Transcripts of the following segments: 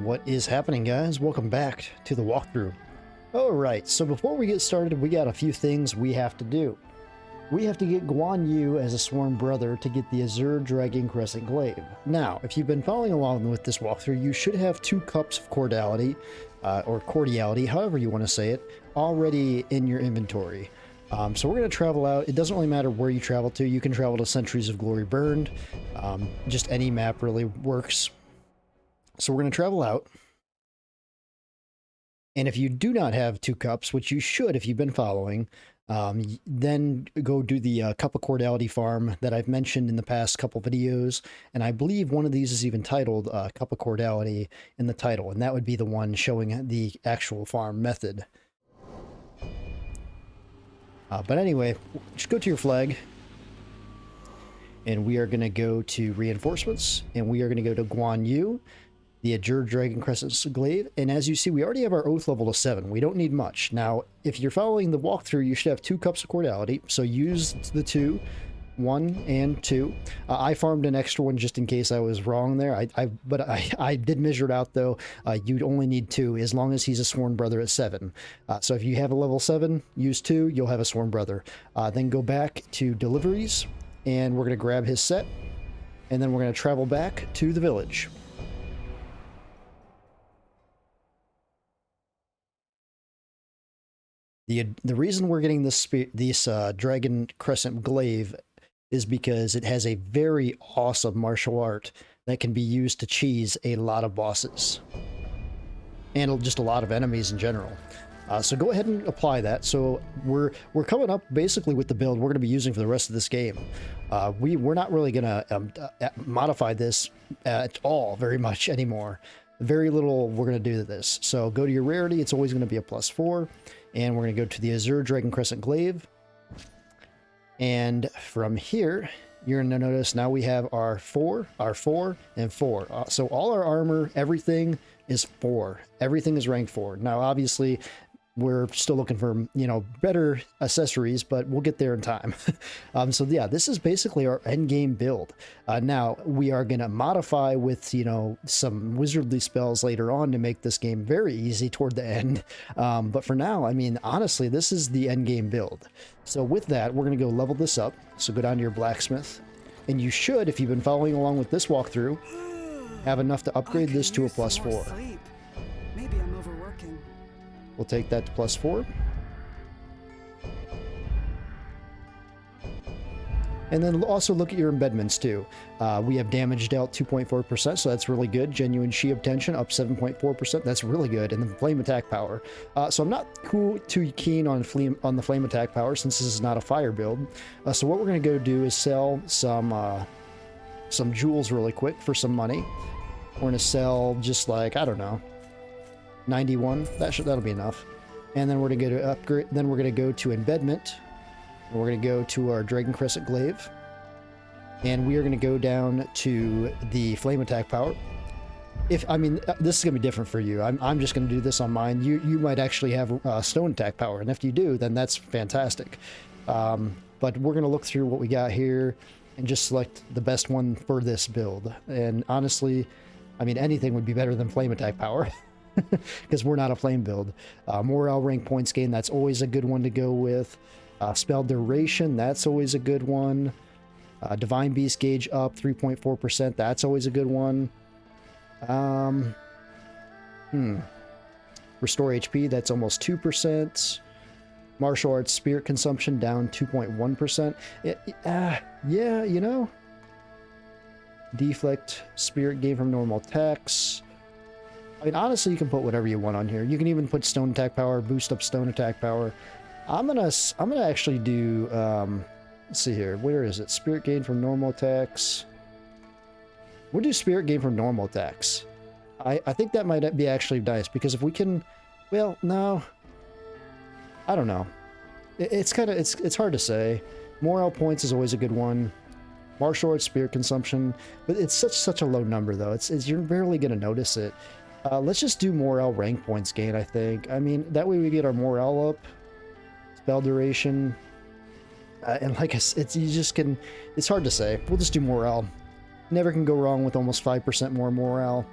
What is happening, guys? Welcome back to the walkthrough. Alright, so before we get started, we got a few things we have to do. We have to get Guan Yu as a sworn brother to get the Azure Dragon Crescent Glaive. Now, if you've been following along with this walkthrough, you should have 2 cups of cordiality, or cordiality, however you want to say it, already in your inventory. So we're going to travel out. It doesn't really matter where you travel to. You can travel to Centuries of Glory Burned. Just any map really works. So we're going to travel out. And if you do not have 2 cups, which you should if you've been following, then go do the Cup of Cordiality farm that I've mentioned in the past couple videos. And I believe one of these is even titled Cup of Cordiality in the title. And that would be the one showing the actual farm method. But anyway, just go to your flag. And we are going to go to Reinforcements. And we are going to go to Guan Yu, the Azure Dragon Crescent Glaive, and as you see, we already have our Oath level to 7. We don't need much. Now, if you're following the walkthrough, you should have 2 cups of cordiality, so use the 2, 1 and 2. I farmed an extra one just in case I was wrong there. But I did measure it out, though. You'd only need 2 as long as he's a sworn brother at 7. So if you have a level 7, use 2, you'll have a sworn brother. Then go back to deliveries, and we're going to grab his set, and then we're going to travel back to the village. The reason we're getting this Dragon Crescent Glaive is because it has a very awesome martial art that can be used to cheese a lot of bosses. And just a lot of enemies in general. So go ahead and apply that. So we're coming up basically with the build we're going to be using for the rest of this game. We're not really going to modify this at all very much anymore. Very little we're going to do to this. So go to your rarity. It's always going to be a +4. And we're going to go to the Azure Dragon Crescent Glaive. And from here, you're going to notice now we have our 4, and 4. So all our armor, everything is 4. Everything is ranked 4. Now, obviously, we're still looking for, better accessories, but we'll get there in time. So yeah, this is basically our end game build. Now we are going to modify with, some wizardly spells later on to make this game very easy toward the end. But for now, I mean, honestly, this is the end game build. So with that, we're going to go level this up. So go down to your blacksmith, and you should, if you've been following along with this walkthrough, have enough to upgrade this to a +4. Maybe I'm overworking. We'll take that to +4. And then also look at your embedments too. We have damage dealt 2.4%, so that's really good. Genuine Shi obtention up 7.4%, that's really good. And then flame attack power. So I'm not too keen on the flame attack power since this is not a fire build. So what we're going to go do is sell some jewels really quick for some money. We're going to sell just like, I don't know, 91. That'll be enough. And then we're going to go to upgrade. Then we're going to go to embedment. And we're going to go to our Dragon Crescent Glaive. And we are going to go down to the flame attack power. This is going to be different for you. I'm just going to do this on mine. You might actually have stone attack power, and if you do, then that's fantastic. But we're going to look through what we got here and just select the best one for this build. And honestly, anything would be better than flame attack power. Because we're not a flame build. Morale rank points gain, that's always a good one to go with. Spell duration, that's always a good one. Divine Beast gauge up 3.4%, that's always a good one. Restore HP, that's almost 2%. Martial arts spirit consumption down 2.1%. Yeah, Deflect spirit gain from normal attacks. Honestly, you can put whatever you want on here. You can even put stone attack power, boost up stone attack power. I'm gonna actually do, let's see here. Where is it? Spirit gain from normal attacks. We'll do spirit gain from normal attacks. I think that might be actually nice, because if we can, well, no. I don't know. It's hard to say. Morale points is always a good one. Martial arts spirit consumption, but it's such a low number though. You're barely gonna notice it. Let's just do morale rank points gain, I think. That way we get our morale up. Spell duration. And like I said, it's hard to say. We'll just do morale. Never can go wrong with almost 5% more morale.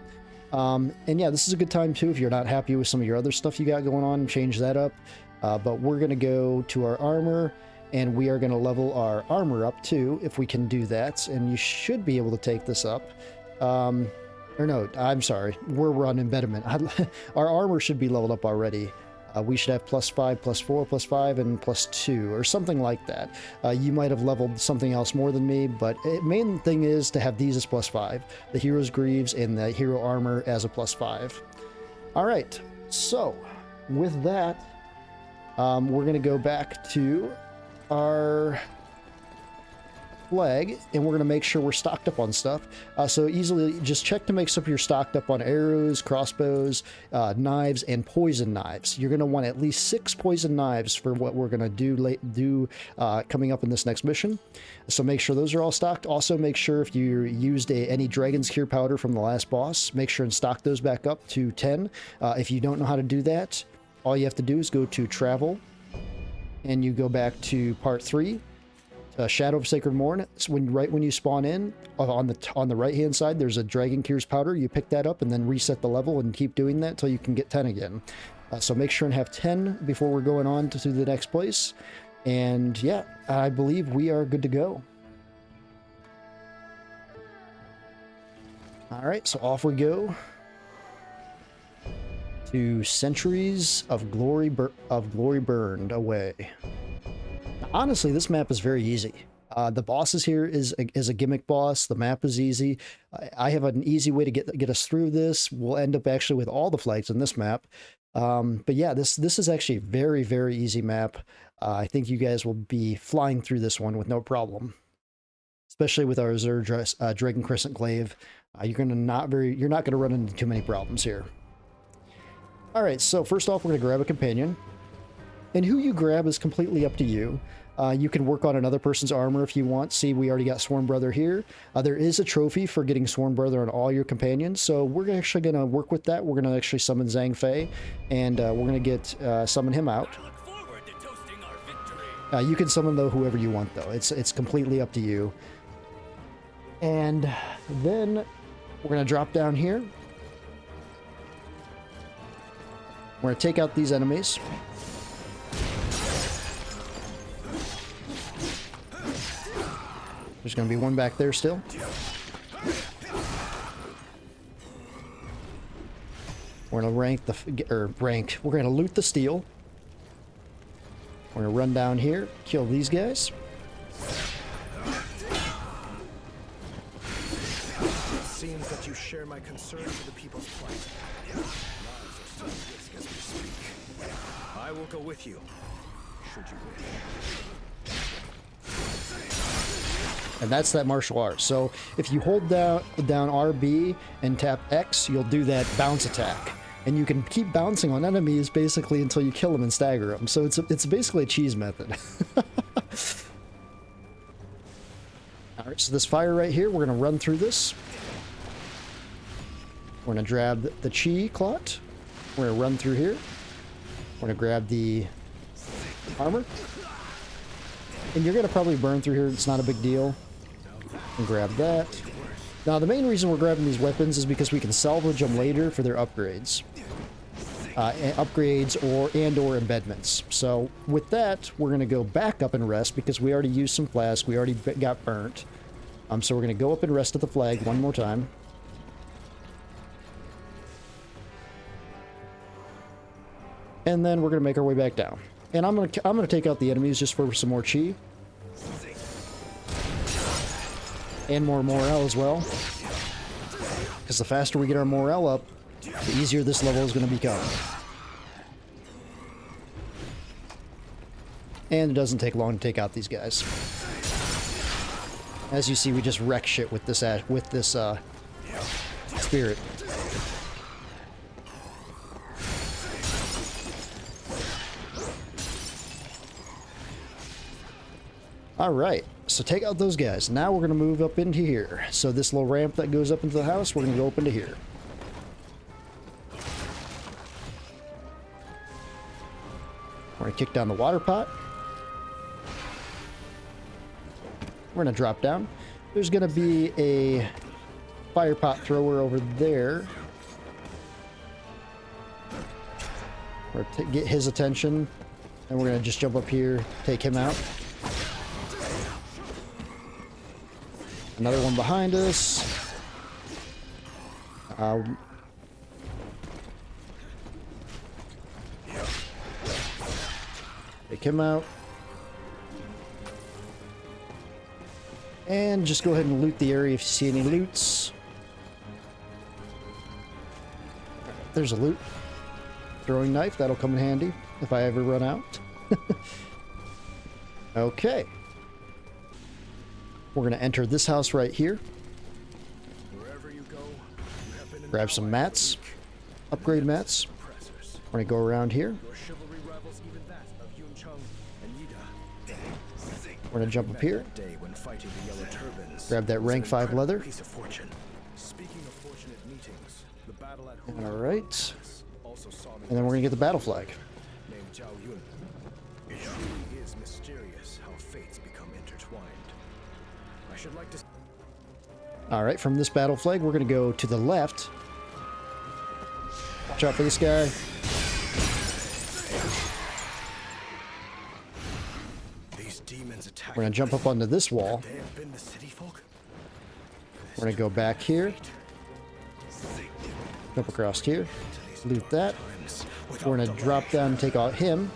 And yeah, this is a good time too if you're not happy with some of your other stuff you got going on, change that up. But we're going to go to our armor, and we are going to level our armor up too, if we can do that. And you should be able to take this up. Or no, I'm sorry, we're on embedment. Our armor should be leveled up already. We should have +5, +4, +5, and +2, or something like that. You might have leveled something else more than me, but the main thing is to have these as +5. The hero's greaves and the hero armor as a +5. All right, so with that, we're going to go back to our flag, and we're going to make sure we're stocked up on stuff. So easily just check to make sure you're stocked up on arrows, crossbows, knives, and poison knives. You're going to want at least 6 poison knives for what we're going to do coming up in this next mission. So make sure those are all stocked. Also make sure if you used any dragon's cure powder from the last boss, make sure and stock those back up to 10. If you don't know how to do that, all you have to do is go to travel, and you go back to part 3. Shadow of Sacred Morn. So right when you spawn in, on the right hand side, there's a Dragon Cures powder. You pick that up and then reset the level and keep doing that until you can get 10 again. So make sure and have 10 before we're going on to the next place. And yeah, I believe we are good to go. All right, so off we go to Centuries of Glory Burned Away. Honestly, this map is very easy. The bosses here is a gimmick boss. The map is easy. I have an easy way to get us through this. We'll end up actually with all the flags in this map. But yeah, this is actually a very, very easy map. I think you guys will be flying through this one with no problem. Especially with our Azure Dragon Crescent Glaive. You're not going to run into too many problems here. All right, so first off, we're going to grab a companion. And who you grab is completely up to you. You can work on another person's armor if you want. See, we already got Sworn Brother here. There is a trophy for getting Sworn Brother on all your companions, so we're actually going to work with that. We're going to actually summon Zhang Fei, and we're going to summon him out. You can summon, though, whoever you want, though. It's completely up to you. And then we're going to drop down here. We're going to take out these enemies. There's going to be one back there still. We're going to we're going to loot the steel. We're going to run down here, kill these guys. It seems that you share my concern for the people's plight. I will go with you, should you wish. And that's that martial art. So if you hold down RB and tap X, you'll do that bounce attack. And you can keep bouncing on enemies basically until you kill them and stagger them. So it's basically a cheese method. All right, so this fire right here, we're going to run through this. We're going to grab the chi clot. We're going to run through here. We're going to grab the armor. And you're going to probably burn through here. It's not a big deal. And grab that. Now, the main reason we're grabbing these weapons is because we can salvage them later for their upgrades. Upgrades or embedments. So with that, we're going to go back up and rest because we already used some flask. We already got burnt. So we're going to go up and rest at the flag one more time. And then we're going to make our way back down. And I'm gonna take out the enemies just for some more chi. And more morale as well. Because the faster we get our morale up, the easier this level is going to become. And it doesn't take long to take out these guys. As you see, we just wreck shit with this spirit. All right, so take out those guys. Now we're going to move up into here. So this little ramp that goes up into the house, we're going to go up into here. We're going to kick down the water pot. We're going to drop down. There's going to be a fire pot thrower over there. or get his attention. And we're going to just jump up here, take him out. Another one behind us. Take him out. And just go ahead and loot the area if you see any loots. There's a loot. Throwing knife, that'll come in handy if I ever run out. Okay. We're going to enter this house right here. Wherever you go, you have been in Grab the some ally mats. week. Upgrade mats. Suppressors. We're going to go around here. Your chivalry rivals even that of Yun Chung and Yida. We're going to jump up here. That day when fighting the Yellow Turbans Grab that was rank an 5 incredible leather. Piece of fortune. Speaking of fortunate meetings, the battle at Alright. also saw me And then we're going to get the battle flag. named Zhao Yun. It truly is mysterious how fates become intertwined. I should like to. Alright, from this battle flag, we're going to go to the left. Watch out for this guy. These demons attack. We're going to jump up onto this wall. They have been the city folk. We're going to go back here. Jump across here. Loot that. We're going to drop down and take out him.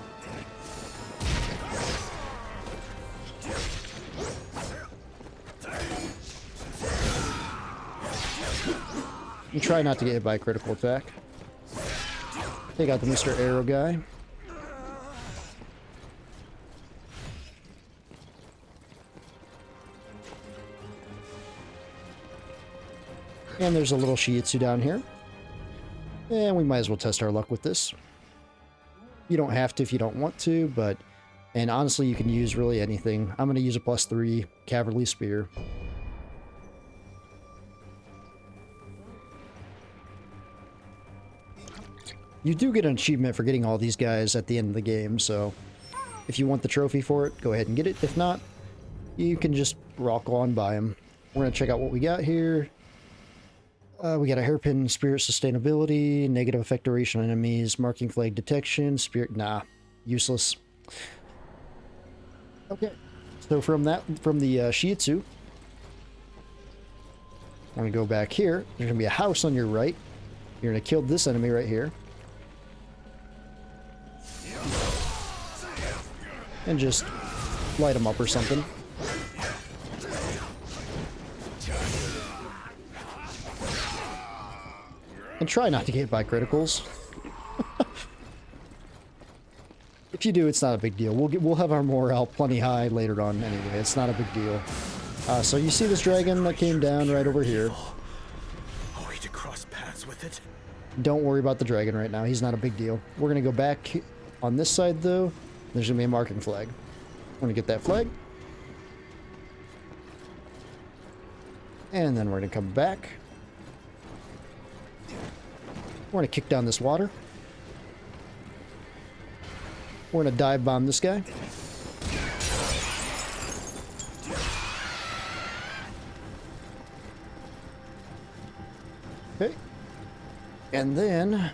And try not to get hit by a critical attack. Take out the Mr. Arrow guy. And there's a little Shiitsu down here. And we might as well test our luck with this. You don't have to if you don't want to, but... And honestly, you can use really anything. I'm going to use a +3 Cavalry Spear. You do get an achievement for getting all these guys at the end of the game, so... If you want the trophy for it, go ahead and get it. If not, you can just rock on by them. We're going to check out what we got here. We got a hairpin spirit sustainability, negative effect duration on enemies, marking flag detection, spirit, nah, useless. Okay, so from the Shiitsu, we're gonna go back here. There's gonna be a house on your right. You're gonna kill this enemy right here. And just light them up or something. And try not to get hit by criticals. If you do, it's not a big deal. We'll have our morale plenty high later on anyway. It's not a big deal. So you see this dragon that came down right over here. Are we to cross paths with it? Don't worry about the dragon right now. He's not a big deal. We're gonna go back on this side though. There's gonna be a marking flag. I'm gonna get that flag. And then we're gonna come back. We're gonna kick down this water. We're gonna dive bomb this guy. Okay. And then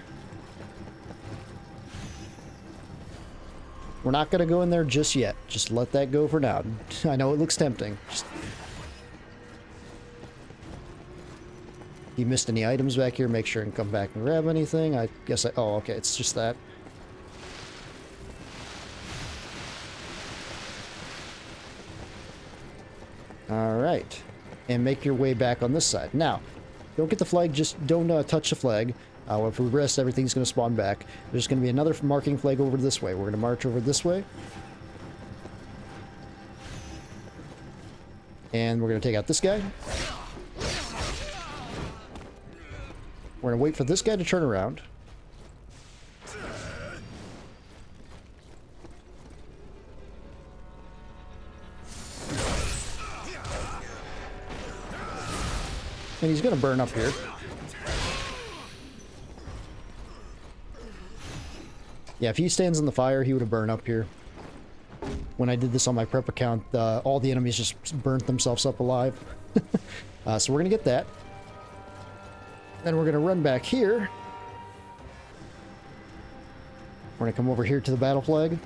we're not gonna go in there just yet. Just let that go for now. I know it looks tempting. Just... If you missed any items back here, make sure and come back and grab anything. I guess oh, okay, it's just that. Alright. And make your way back on this side. Now, don't get the flag, just don't touch the flag. If we rest, everything's going to spawn back. There's going to be another marking flag over this way. We're going to march over this way. And we're going to take out this guy. We're going to wait for this guy to turn around. And he's going to burn up here. Yeah, if he stands in the fire, he would have burned up here. When I did this on my prep account, all the enemies just burnt themselves up alive. So we're going to get that. Then we're going to run back here. We're gonna come over here to the battle flag.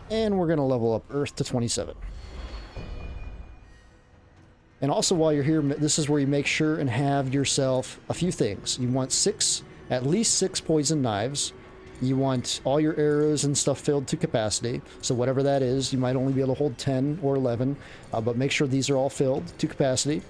And we're gonna level up Earth to 27. And also while you're here, this is where you make sure and have yourself a few things. You want at least six poison knives. You want all your arrows and stuff filled to capacity. So whatever that is, you might only be able to hold 10 or 11, but make sure these are all filled to capacity.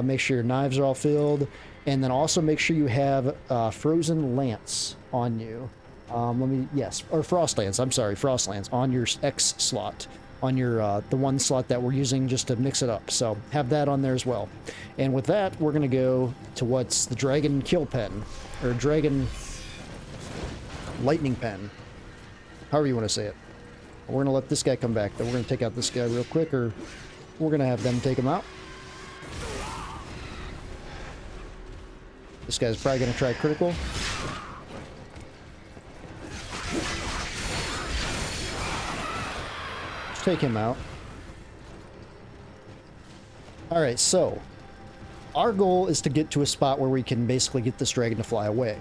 Make sure your knives are all filled. And then also make sure you have frozen lance on you. Or frost lance, I'm sorry, frost lance on your X slot. On your the one slot that we're using just to mix it up. So have that on there as well. And with that, we're gonna go to what's the dragon kill pen, or dragon lightning pen, however you want to say it. We're gonna let this guy come back though. We're gonna take out this guy real quick, or we're gonna have them take him out. This guy's probably gonna try critical. Take him out. Alright, so our goal is to get to a spot where we can basically get this dragon to fly away.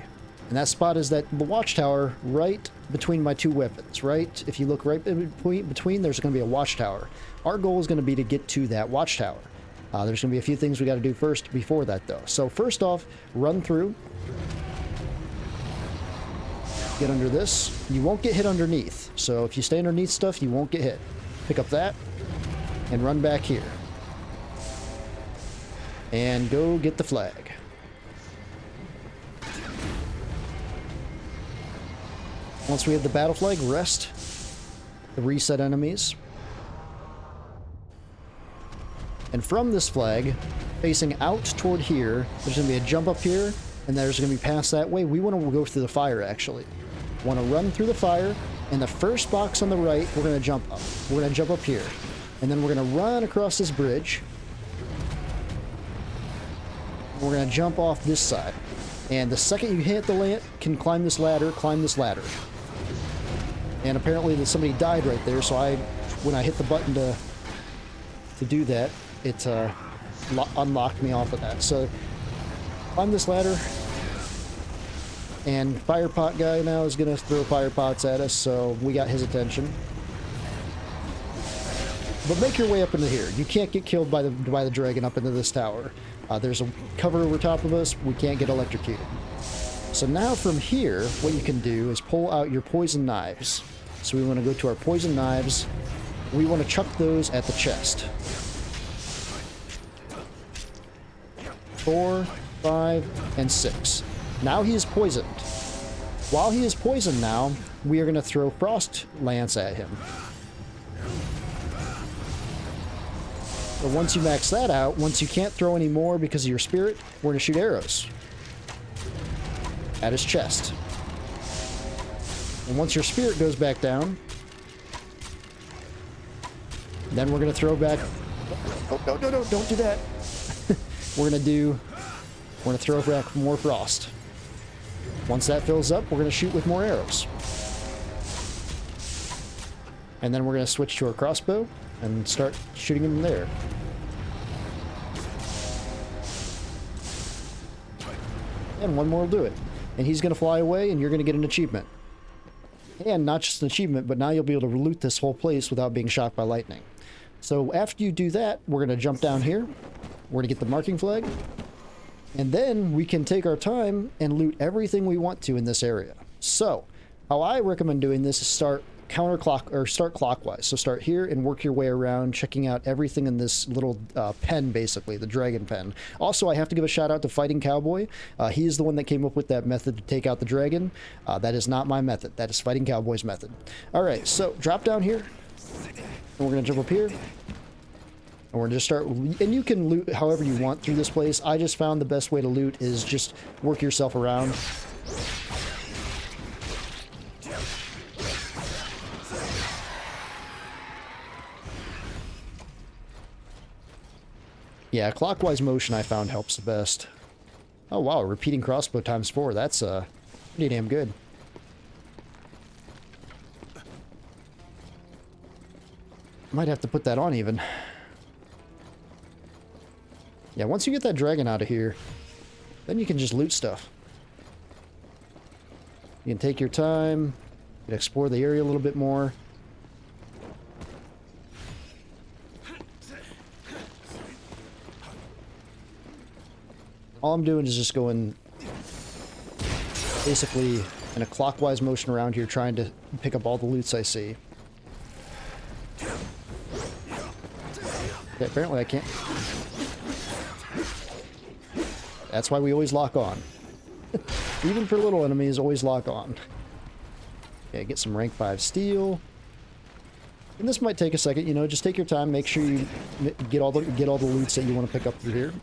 And that spot is the watchtower right between my two weapons, right? If you look right in between, there's going to be a watchtower. Our goal is going to be to get to that watchtower. There's going to be a few things we got to do first before that though. So first off, run through. Get under this. You won't get hit underneath. So if you stay underneath stuff, you won't get hit. Pick up that and run back here. And go get the flag. Once we have the battle flag, rest. Reset enemies. And from this flag, facing out toward here, there's going to be a jump up here, and there's going to be past that way. We want to go through the fire, actually. Want to run through the fire, and the first box on the right, we're going to jump up. We're going to jump up here. And then we're going to run across this bridge. We're going to jump off this side. And the second you hit the land, can climb this ladder, climb this ladder. And apparently somebody died right there, so when I hit the button to do that, it unlocked me off of that. So climb this ladder. And fire pot guy now is going to throw fire pots at us, so we got his attention. But make your way up into here. You can't get killed by the dragon up into this tower. There's a cover over top of us. We can't get electrocuted. So now from here, what you can do is pull out your poison knives. So we want to go to our poison knives. We want to chuck those at the chest. 4, 5, and 6. Now he is poisoned. While he is poisoned now, we are going to throw Frost Lance at him. But once you max that out, once you can't throw any more because of your spirit, we're going to shoot arrows at his chest. And once your spirit goes back down, then we're going to throw back... Oh, no, don't do that. We're going to throw back more frost. Once that fills up, we're going to shoot with more arrows. And then we're going to switch to our crossbow and start shooting him there. And one more will do it. And he's going to fly away, and you're going to get an achievement. And not just an achievement, but now you'll be able to loot this whole place without being shocked by lightning. So after you do that, we're going to jump down here. We're going to get the marking flag. And then we can take our time and loot everything we want to in this area. So how I recommend doing this is start clockwise. So start here and work your way around, checking out everything in this little pen, basically, the dragon pen. Also, I have to give a shout out to FightinCowboy. He is the one that came up with that method to take out the dragon. That is not my method. That is FightinCowboy's method. All right, so drop down here. And we're going to jump up here. And we're going to just start, and you can loot however you want through this place. I just found the best way to loot is just work yourself around. Yeah, clockwise motion I found helps the best. Oh wow, repeating crossbow times 4. That's pretty damn good. Might have to put that on even. Yeah, once you get that dragon out of here, then you can just loot stuff. You can take your time. You can explore the area a little bit more. All I'm doing is just going basically in a clockwise motion around here, trying to pick up all the loots I see. Okay, apparently I can't. That's why we always lock on. Even for little enemies, always lock on. Okay, get some rank 5 steel. And this might take a second, you know, just take your time, make sure you get all the loots that you want to pick up through here.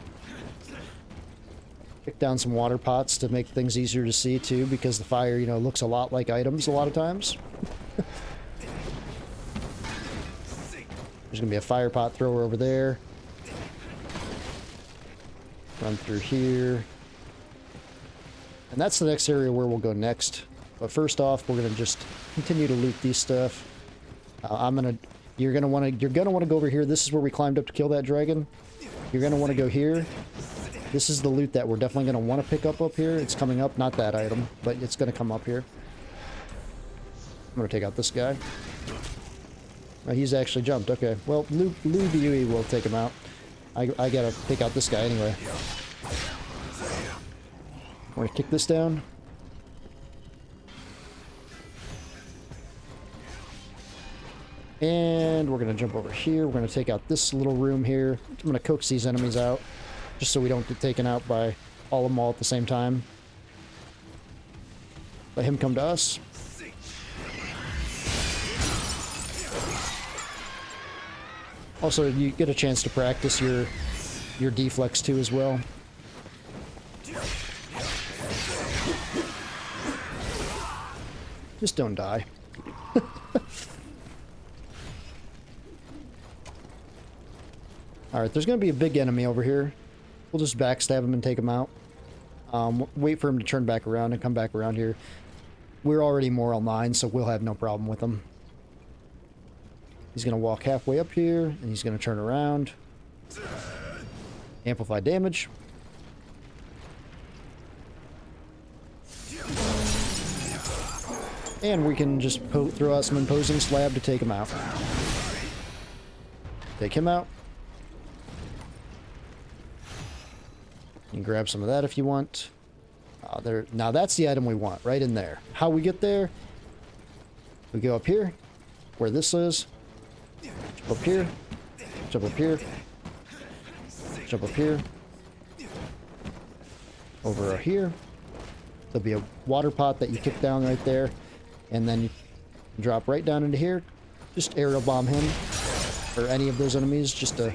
Pick down some water pots to make things easier to see too, because the fire, you know, looks a lot like items a lot of times. There's gonna be a fire pot thrower over there. Run through here. And that's the next area where we'll go next. But first off, we're gonna just continue to loot these stuff. You're gonna want to go over here. This is where we climbed up to kill that dragon. You're gonna want to go here. This is the loot that we're definitely gonna want to pick up here. It's coming up, not that item, but it's gonna come up here. I'm gonna take out this guy. Oh, he's actually jumped. Okay, well, Lu Bui will take him out. I gotta take out this guy anyway. I'm gonna kick this down. And we're gonna jump over here. We're gonna take out this little room here. I'm gonna coax these enemies out, just so we don't get taken out by all of them all at the same time. Let him come to us. Also, you get a chance to practice your deflex too as well. Just don't die. Alright, there's going to be a big enemy over here. We'll just backstab him and take him out. Wait for him to turn back around and come back around here. We're already moral 9, so we'll have no problem with him. He's going to walk halfway up here, and he's going to turn around. Amplify damage. And we can just throw out some imposing slab to take him out. Take him out. You can grab some of that if you want. Now that's the item we want, right in there. How we get there? We go up here, where this is. Jump up here. Jump up here. Jump up here. Over here. There'll be a water pot that you kick down right there. And then you drop right down into here. Just aerial bomb him. Or any of those enemies, just to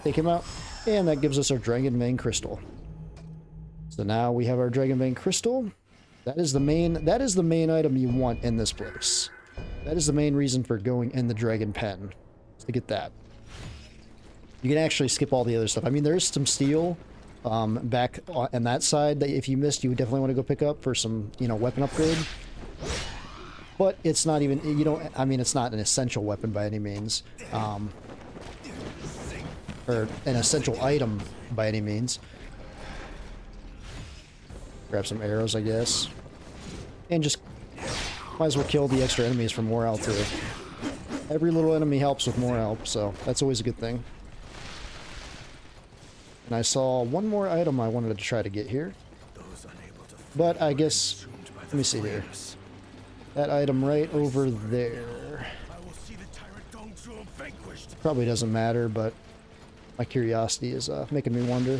take him out. And that gives us our Dragon Vein Crystal. So now we have our Dragon Vein Crystal. That is the main item you want in this place. That is the main reason for going in the Dragon Pen, is to get that. You can actually skip all the other stuff. I mean, there is some steel back on that side that if you missed, you would definitely want to go pick up for some, you know, weapon upgrade. But it's not even, you don't, I mean, it's not an essential weapon by any means. Or an essential item by any means. Grab some arrows, I guess. And just might as well kill the extra enemies for morale too. Every little enemy helps with morale, so that's always a good thing. And I saw one more item I wanted to try to get here. But I guess, let me see here. That item right over there. Probably doesn't matter, but my curiosity is making me wonder.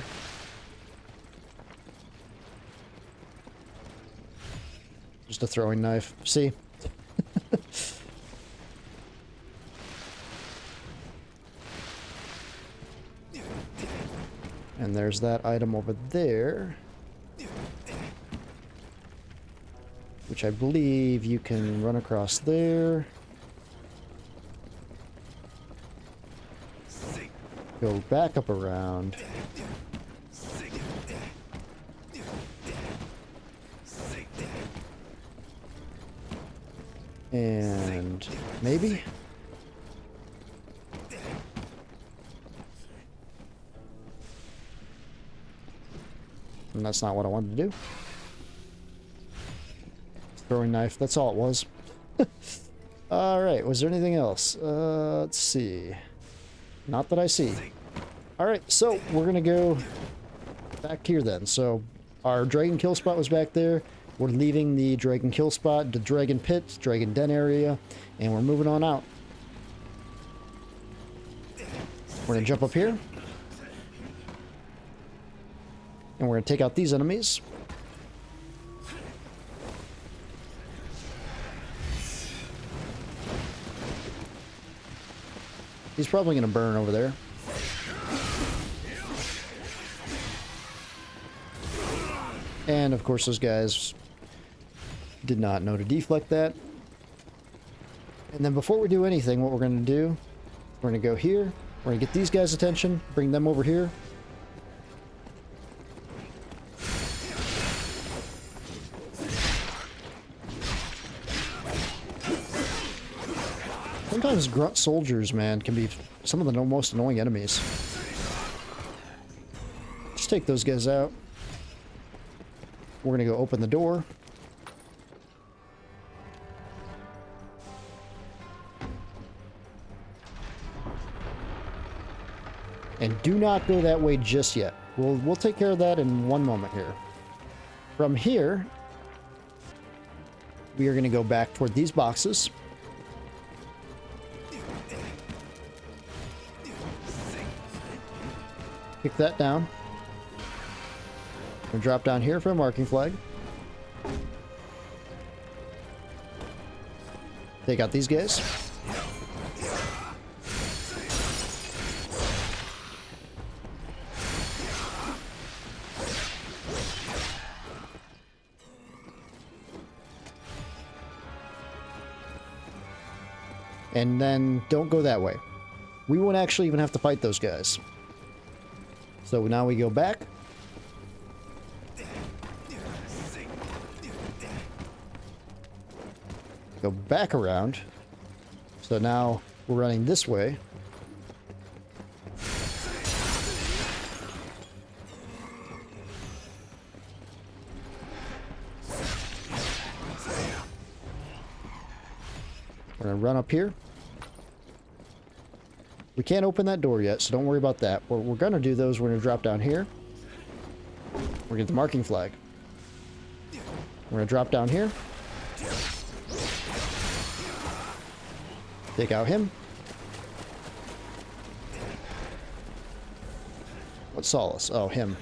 Just a throwing knife. See? And there's that item over there. Which I believe you can run across there. Go back up around. And maybe? And that's not what I wanted to do. Throwing knife. That's all it was. Alright, was there anything else? Let's see. Not that I see. Alright, so we're gonna go back here then. So our dragon kill spot was back there. We're leaving the dragon kill spot, the dragon pit, dragon den area, and we're moving on out. We're gonna jump up here. And we're gonna take out these enemies. He's probably gonna burn over there. And of course those guys did not know to deflect that. And then before we do anything, what we're gonna do, we're gonna go here, we're gonna get these guys' attention, bring them over here. Sometimes grunt soldiers, man, can be some of the most annoying enemies. Just take those guys out. We're gonna go open the door. And do not go that way just yet. We'll take care of that in one moment here. From here, we are gonna go back toward these boxes. Kick that down. We'll drop down here for a marking flag. Take out these guys. And then don't go that way. We won't actually even have to fight those guys. So now we go back. Go back around. So now we're running this way. We're gonna run up here. We can't open that door yet, so don't worry about that. What we're gonna do though is we're gonna drop down here. We're gonna get the marking flag. We're gonna drop down here. Take out him. What's Solace? Oh, him.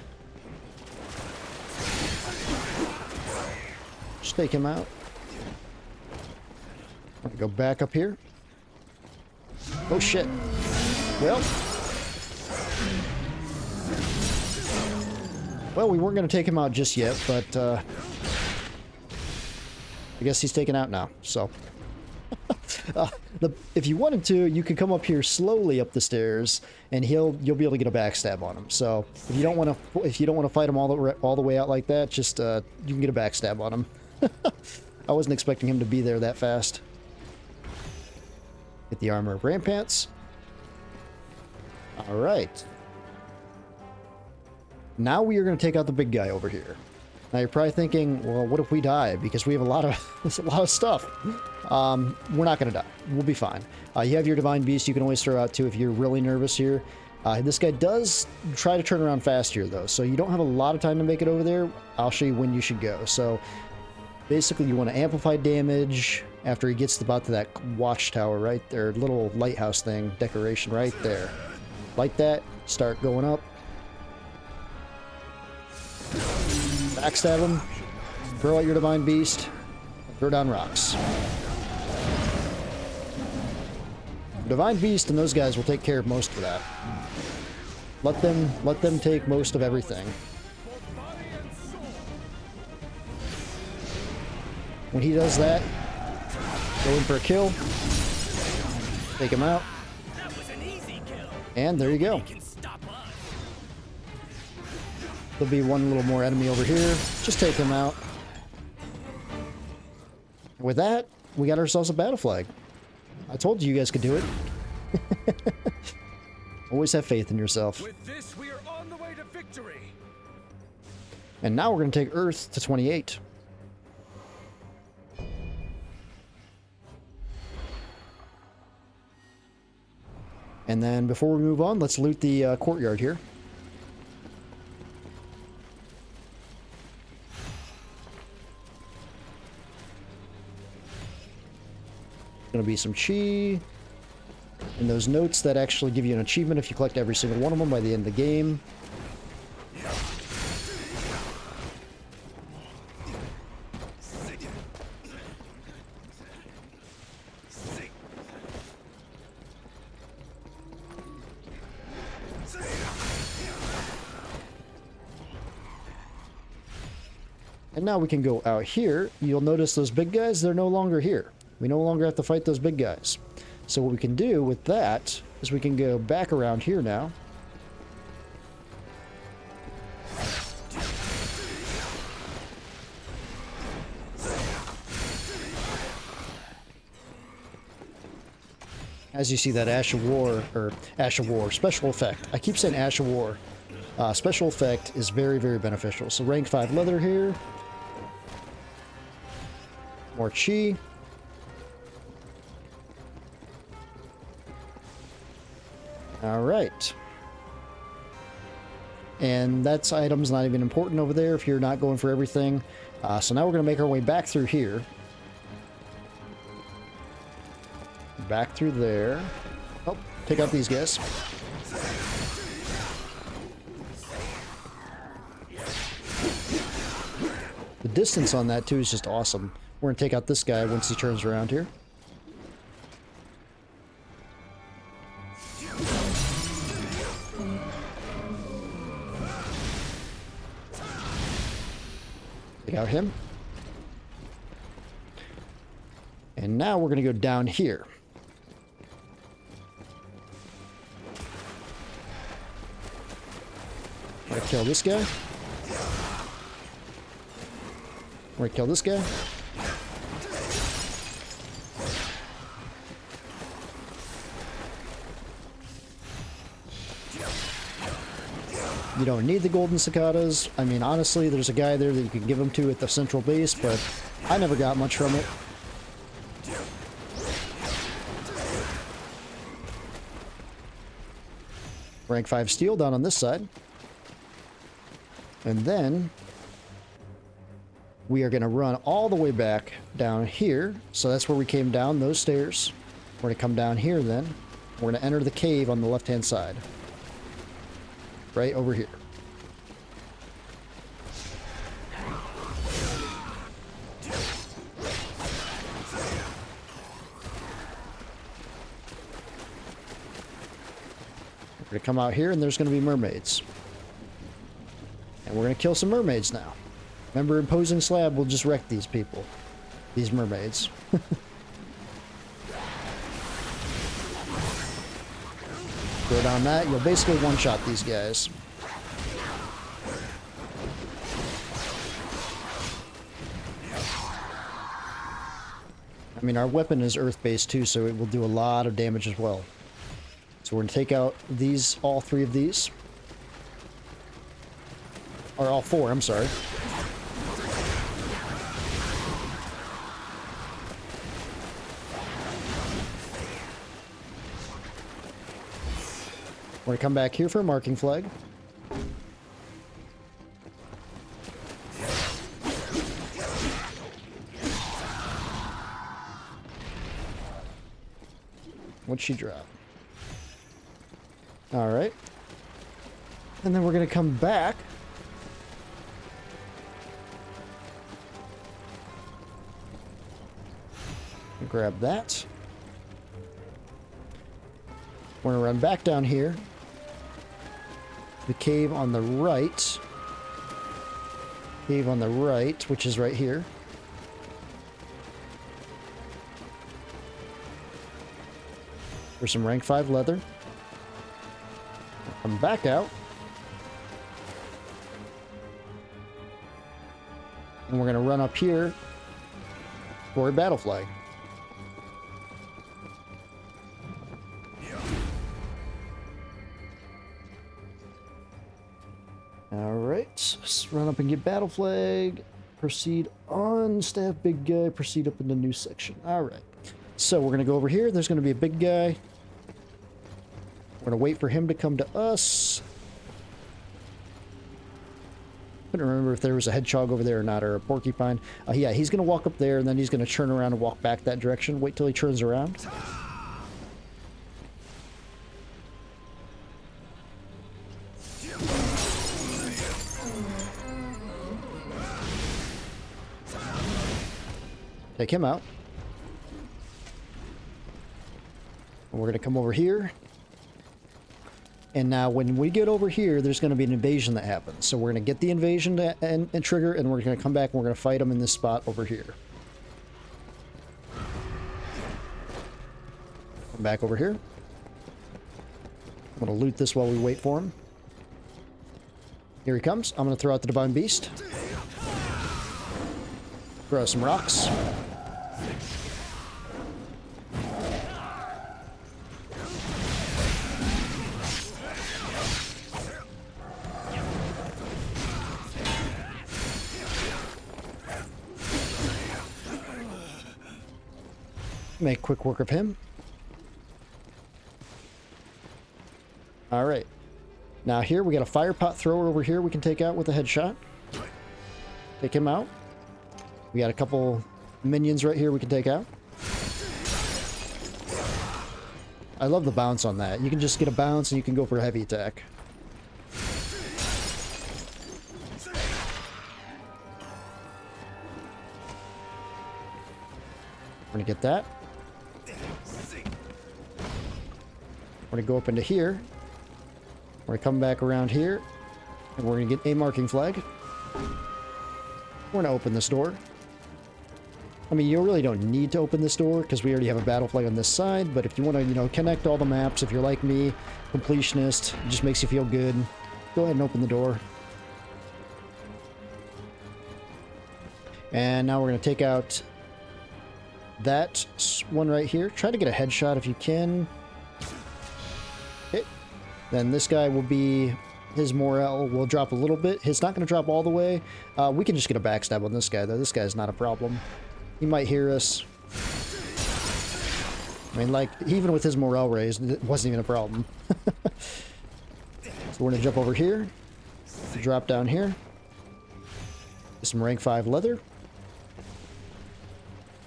Just take him out. I'm gonna go back up here. Oh shit. Well, we weren't going to take him out just yet, but I guess he's taken out now. So, if you wanted to, you could come up here slowly up the stairs, and you'll be able to get a backstab on him. So, if you don't want to fight him all the way out like that, just you can get a backstab on him. I wasn't expecting him to be there that fast. Get the armor of Rampants. All right. Now we are going to take out the big guy over here. Now you're probably thinking, well, what if we die? Because we have a lot of stuff. We're not going to die. We'll be fine. You have your Divine Beast you can always throw out too if you're really nervous here. This guy does try to turn around fast here though, so you don't have a lot of time to make it over there. I'll show you when you should go. So basically you want to amplify damage after he gets about to that watchtower right there, little lighthouse thing, decoration right there. Like that, start going up. Backstab him, throw out your Divine Beast, throw down rocks. Divine Beast and those guys will take care of most of that. Let them take most of everything. When he does that, go in for a kill. Take him out. And there you go. There'll be one little more enemy over here. Just take him out. With that, we got ourselves a battle flag. I told you guys could do it. Always have faith in yourself. With this, we are on the way to victory. And now we're going to take Earth to 28. And then before we move on, let's loot the courtyard here. Gonna be some chi. And those notes that actually give you an achievement if you collect every single one of them by the end of the game. And now we can go out here. You'll notice those big guys, they're no longer here. We no longer have to fight those big guys. So what we can do with that is we can go back around here now. As you see that Ash of War special effect. I keep saying Ash of War. Special effect is very, very beneficial. So rank 5 leather here. More chi. All right. And that's items not even important over there if you're not going for everything. So now we're going to make our way back through here. Back through there. Oh, take out these guys. The distance on that too is just awesome. We're going to take out this guy once he turns around here. Take out him. And now we're going to go down here. I'm going to kill this guy. We're going to kill this guy. You don't need the golden cicadas. I mean, honestly, there's a guy there that you can give them to at the central base, but I never got much from it. Rank 5 steel down on this side. And then we are going to run all the way back down here. So that's where we came down, those stairs. We're going to come down here then. We're going to enter the cave on the left-hand side. Right over here. We're going to come out here and there's going to be mermaids. And we're going to kill some mermaids now. Remember, imposing slab will just wreck these people. These mermaids. Throw down that, you'll basically one-shot these guys. I mean, our weapon is earth-based too, so it will do a lot of damage as well. So we're going to take out these, all 3 of these. Or all 4, I'm sorry. We're going to come back here for a marking flag. What'd she drop? All right. And then we're going to come back. Grab that. We're going to run back down here. The cave on the right. Cave on the right, which is right here. For some rank 5 leather. We'll come back out. And we're going to run up here for a battle flag. Alright, let's run up and get battle flag. Proceed on, staff big guy, proceed up in the new section. Alright, so we're going to go over here. There's going to be a big guy. We're going to wait for him to come to us. Couldn't remember if there was a hedgehog over there or not, or a porcupine. Yeah, he's going to walk up there, and then he's going to turn around and walk back that direction. Wait till he turns around. Take him out. And we're going to come over here. And now when we get over here, there's going to be an invasion that happens. So we're going to get the invasion and trigger, and we're going to come back and we're going to fight them in this spot over here. Come back over here. I'm going to loot this while we wait for him. Here he comes. I'm going to throw out the Divine Beast. Throw some rocks. Make quick work of him. All right. Now here we got a fire pot thrower over here we can take out with a headshot. Take him out. We got a couple minions right here we can take out. I love the bounce on that. You can just get a bounce and you can go for a heavy attack. We're gonna get that. We're going to go up into here. We're going to come back around here. And we're going to get a marking flag. We're going to open this door. I mean, you really don't need to open this door because we already have a battle flag on this side. But if you want to, you know, connect all the maps, if you're like me, completionist, it just makes you feel good, go ahead and open the door. And now we're going to take out that one right here. Try to get a headshot if you can. Okay. Then this guy will be... his morale will drop a little bit. It's not going to drop all the way. We can just get a backstab on this guy, though. This guy's not a problem. He might hear us. I mean, like, even with his morale raised, it wasn't even a problem. So we're going to jump over here. Drop down here. Get some rank 5 leather.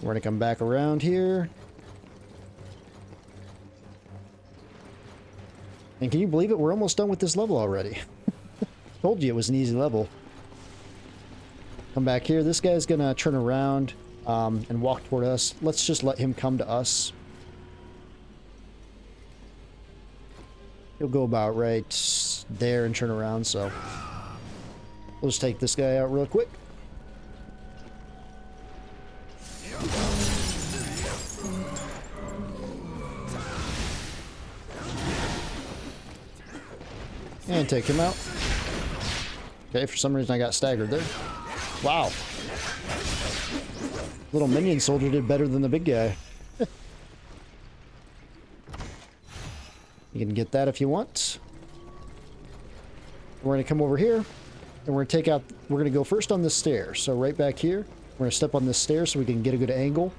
We're going to come back around here. And can you believe it? We're almost done with this level already. Told you it was an easy level. Come back here. This guy's going to turn around and walk toward us. Let's just let him come to us. He'll go about right there and turn around, so we'll just take this guy out real quick. And take him out. Okay, for some reason I got staggered there. Wow. Little minion soldier did better than the big guy. You can get that if you want. We're going to come over here. And we're going to take out... we're going to go first on this stair. So right back here. We're going to step on this stair so we can get a good angle.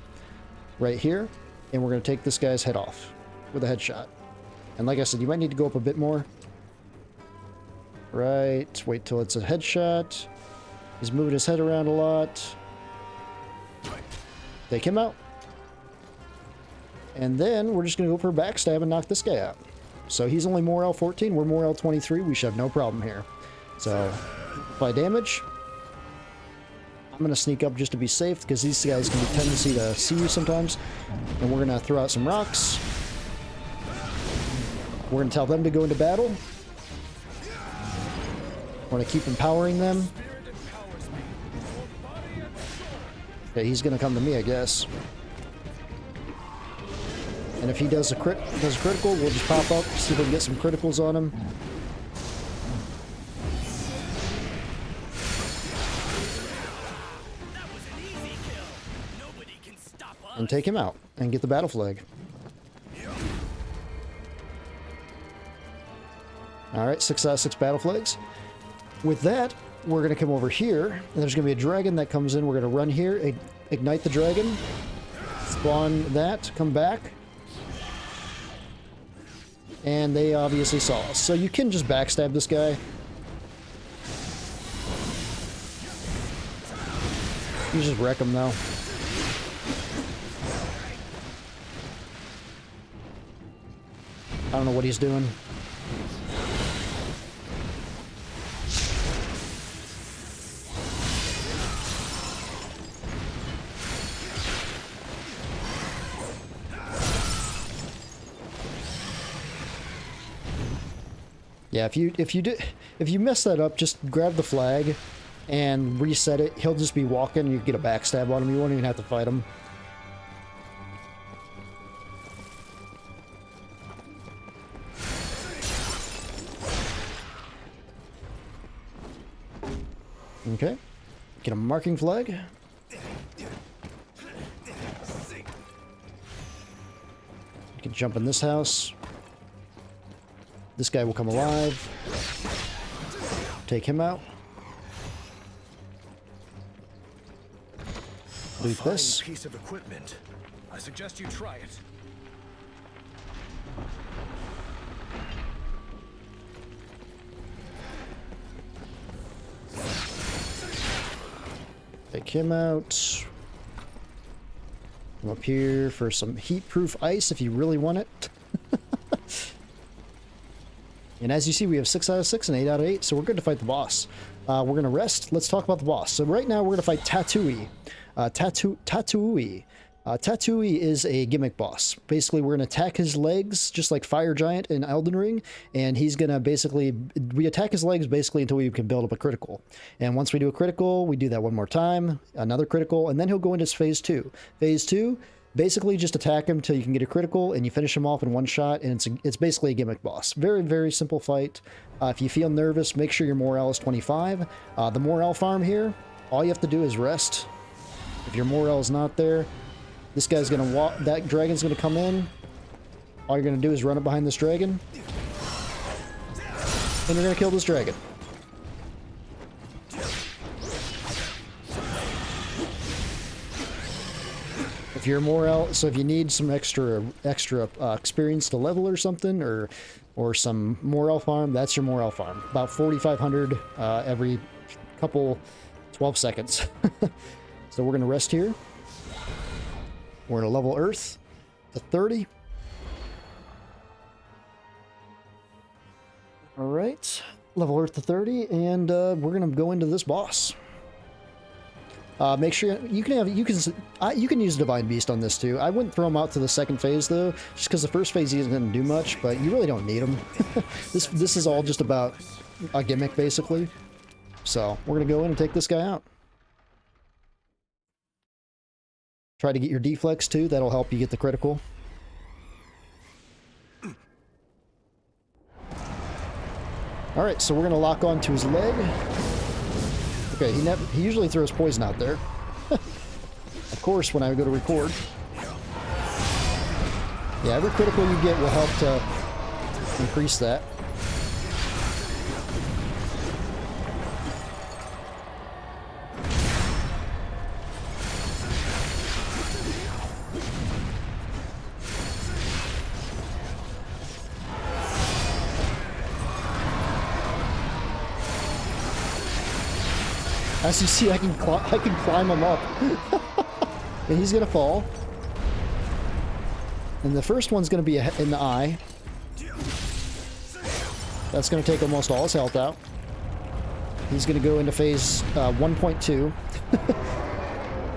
Right here. And we're going to take this guy's head off. With a headshot. And like I said, you might need to go up a bit more. Right. Wait till it's a headshot. He's moving his head around a lot. Take him out. And then we're just going to go for a backstab and knock this guy out. So he's only morale 14. We're morale 23. We should have no problem here. So, apply damage. I'm going to sneak up just to be safe because these guys can have a tendency to see you sometimes. And we're going to throw out some rocks. We're going to tell them to go into battle. We're going to keep empowering them. Okay, he's going to come to me, I guess. And if he does a critical, we'll just pop up, see if we can get some criticals on him. And take him out and get the battle flag. Alright, 6 out of 6 battle flags. With that, we're going to come over here, and there's going to be a dragon that comes in. We're going to run here, ignite the dragon, spawn that, come back. And they obviously saw us. So you can just backstab this guy. You just wreck him though. I don't know what he's doing. Yeah, if you mess that up, just grab the flag and reset it. He'll just be walking and you get a backstab on him. You won't even have to fight him. Okay. Get a marking flag. You can jump in this house. This guy will come alive. Take him out. Loot this. Piece of equipment. I suggest you try it. Take him out. Come up here for some heat-proof ice if you really want it. And as you see, we have 6 out of 6 and 8 out of 8, so we're good to fight the boss. We're going to rest. Let's talk about the boss. So right now, we're going to fight Taotie. Taotie. Taotie is a gimmick boss. Basically, we're going to attack his legs, just like Fire Giant in Elden Ring, and he's going to basically... We attack his legs basically until we can build up a critical. And once we do a critical, we do that one more time, another critical, and then he'll go into Phase 2. Phase 2... Basically, just attack him till you can get a critical, and you finish him off in one shot, and it's basically a gimmick boss. Very, very simple fight. If you feel nervous, make sure your morale is 25. The morale farm here, all you have to do is rest. If your morale is not there, this guy's going to walk, that dragon's going to come in. All you're going to do is run up behind this dragon, and you're going to kill this dragon. If your morale, so if you need some extra experience to level or something, or some morale farm, that's your morale farm. About 4,500 every couple 12 seconds. So we're gonna rest here. We're gonna level Earth to 30. All right, level Earth to 30, and we're gonna go into this boss. Make sure you can use Divine Beast on this too. I wouldn't throw him out to the second phase though, just because the first phase he isn't going to do much, but you really don't need him. This is all just about a gimmick basically. So we're gonna go in and take this guy out. Try to get your deflex too. That'll help you get the critical. All right, so we're gonna lock on to his leg. Okay, he usually throws poison out there. Of course, when I go to record. Yeah, every critical you get will help to increase that. As you see, I can climb him up. And he's gonna fall. And the first one's gonna be in the eye. That's gonna take almost all his health out. He's gonna go into phase 1.2.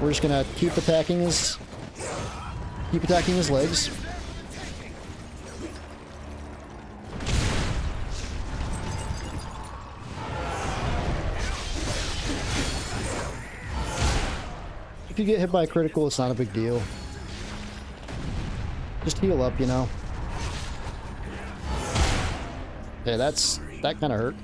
We're just gonna keep attacking his legs. If you get hit by a critical, it's not a big deal. Just heal up, you know. Yeah, that kind of hurt.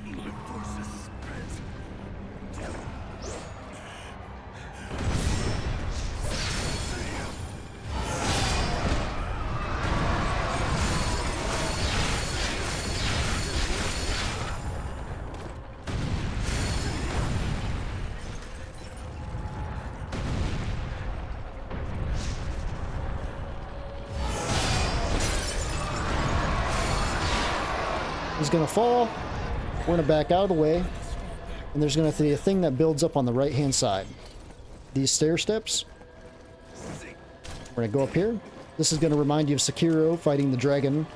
He's gonna fall. We're gonna back out of the way. And there's gonna be a thing that builds up on the right-hand side. These stair steps. We're gonna go up here. This is gonna remind you of Sekiro fighting the dragon.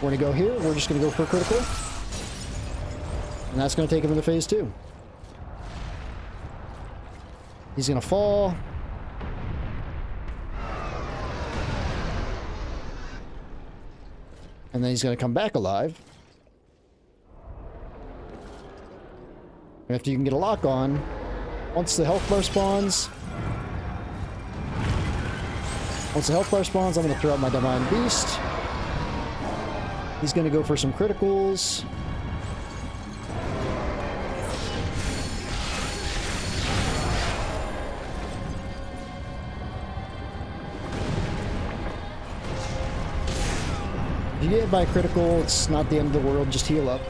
We're gonna go here. We're just gonna go for a critical. And that's gonna take him into phase 2. He's gonna fall. And then he's gonna come back alive. After you can get a lock on, once the health bar spawns, I'm going to throw out my Divine Beast. He's going to go for some criticals. If you get hit by a critical, it's not the end of the world, just heal up.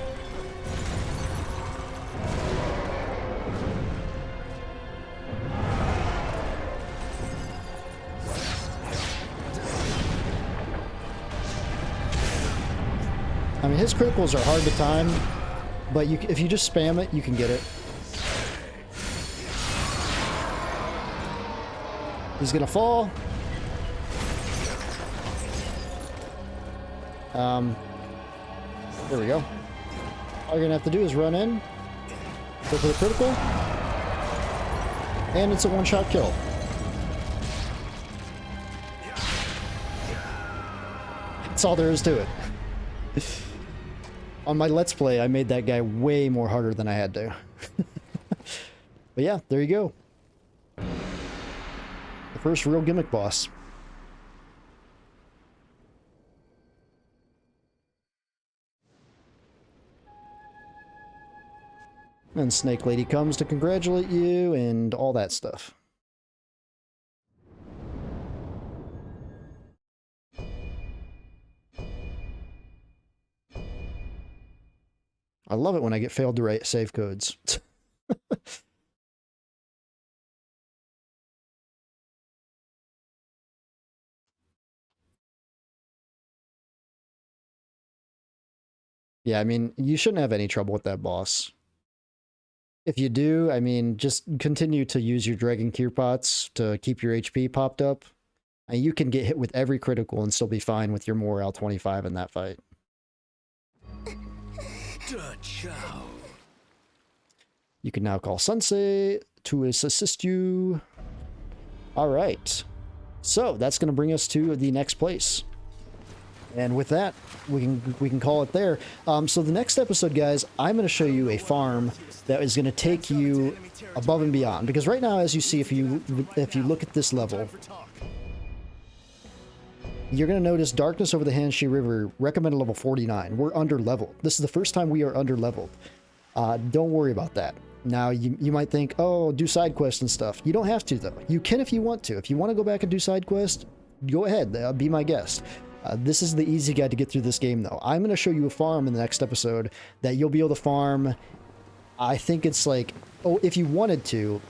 I mean, his criticals are hard to time, but if you just spam it, you can get it. He's gonna fall. There we go. All you're gonna have to do is run in, go for the critical, and it's a one-shot kill. That's all there is to it. On my Let's Play, I made that guy way more harder than I had to. But yeah, there you go. The first real gimmick boss. And Snake Lady comes to congratulate you and all that stuff. I love it when I get failed to write save codes. Yeah, I mean, you shouldn't have any trouble with that boss. If you do, I mean, just continue to use your Dragon Gear pots to keep your HP popped up. And you can get hit with every critical and still be fine with your morale 25 in that fight. You can now call Sensei to assist you. All right. So that's going to bring us to the next place. And with that, we can call it there. So the next episode, guys, I'm going to show you a farm that is going to take you above and beyond. Because right now, as you see, if you look at this level, you're going to notice Darkness over the Hanshi River, recommended level 49. We're under leveled. This is the first time we are under leveled. Don't worry about that. Now, you might think, oh, do side quests and stuff. You don't have to, though. You can if you want to. If you want to go back and do side quests, go ahead. Be my guest. This is the easy guide to get through this game, though. I'm going to show you a farm in the next episode that you'll be able to farm. I think it's like, oh, if you wanted to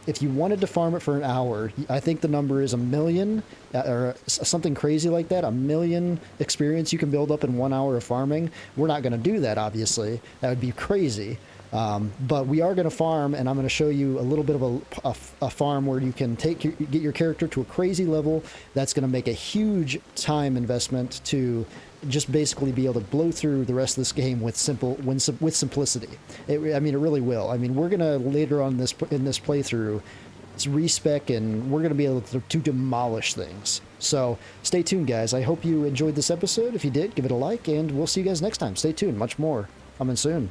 farm it for an hour, I think the number is 1 million or something crazy like that. 1 million experience you can build up in 1 hour of farming. We're not going to do that, obviously. That would be crazy. But we are going to farm, and I'm going to show you a little bit of a farm where you can get your character to a crazy level. That's going to make a huge time investment to just basically be able to blow through the rest of this game with simplicity. I mean, it really will. I mean, we're going to later on in this playthrough respec, and we're going to be able to demolish things. So stay tuned, guys. I hope you enjoyed this episode. If you did, give it a like, and we'll see you guys next time. Stay tuned. Much more coming soon.